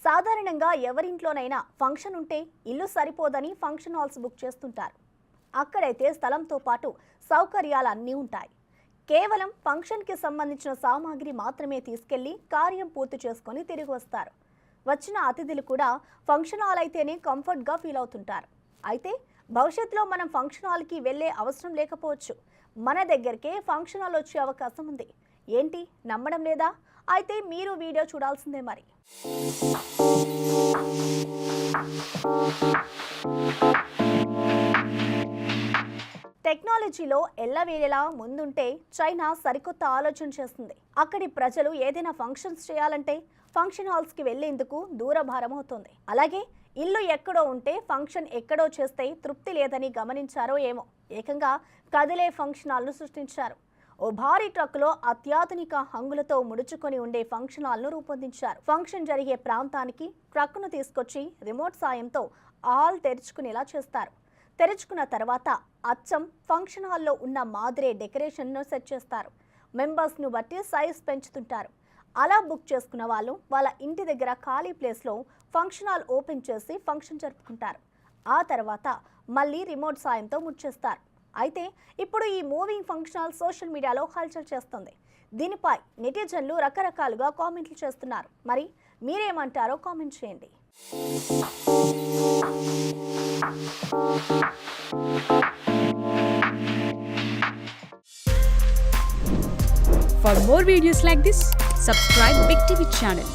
సాధారణంగా ఎవరింట్లోనైనా ఫంక్షన్ ఉంటే ఇల్లు సరిపోదని ఫంక్షన్ హాల్స్ బుక్ చేస్తుంటారు. అక్కడైతే స్థలంతో పాటు సౌకర్యాలు అన్నీ ఉంటాయి. కేవలం ఫంక్షన్కి సంబంధించిన సామాగ్రి మాత్రమే తీసుకెళ్లి కార్యం పూర్తి చేసుకొని తిరిగి వస్తారు. వచ్చిన అతిథులు కూడా ఫంక్షన్ హాల్ అయితేనే కంఫర్ట్గా ఫీల్ అవుతుంటారు. అయితే భవిష్యత్తులో మనం ఫంక్షన్ హాల్కి వెళ్ళే అవసరం లేకపోవచ్చు. మన దగ్గరికే ఫంక్షన్ హాల్ వచ్చే అవకాశం ఉంది. ఏంటి, నమ్మడం లేదా? అయితే మీరు వీడియో చూడాల్సిందే మరి. టెక్నాలజీలో ఎల్లవేళలా ముందుంటే చైనా సరికొత్త ఆలోచన చేస్తుంది. అక్కడి ప్రజలు ఏదైనా ఫంక్షన్స్ చేయాలంటే ఫంక్షన్ హాల్స్కి వెళ్లేందుకు దూరభారం అవుతుంది. అలాగే ఇల్లు ఎక్కడో ఉంటే ఫంక్షన్ ఎక్కడో చేస్తే తృప్తి లేదని గమనించారో ఏమో ఏకంగా కదిలే ఫంక్షన్ హాల్ను సృష్టించారు. ఓ భారీ ట్రక్కులో అత్యాధునిక హంగులతో ముడుచుకొని ఉండే ఫంక్షన్ హాల్ను రూపొందించారు. ఫంక్షన్ జరిగే ప్రాంతానికి ట్రక్కును తీసుకొచ్చి రిమోట్ సాయంతో హాల్ తెరుచుకునేలా చేస్తారు. తెరుచుకున్న తర్వాత అచ్చం ఫంక్షన్ హాల్లో ఉన్న మాదిరే డెకరేషన్ను సెట్ చేస్తారు. మెంబర్స్ను బట్టి సైజ్ పెంచుతుంటారు. అలా బుక్ చేసుకున్న వాళ్ళు వాళ్ళ ఇంటి దగ్గర ఖాళీ ప్లేస్లో ఫంక్షన్ హాల్ ఓపెన్ చేసి ఫంక్షన్ జరుపుకుంటారు. ఆ తర్వాత మళ్ళీ రిమోట్ సాయంతో ముచ్చేస్తారు. అయితే ఇప్పుడు ఈ మూవింగ్ ఫంక్షన్ హాల్ సోషల్ మీడియాలో హల్చల్ చేస్తుంది. దీనిపై నెటిజన్లు రకరకాలుగా కామెంట్లు చేస్తున్నారు. మరి మీరేమంటారో కామెంట్ చేయండి. For more videos like this, subscribe Big TV channel.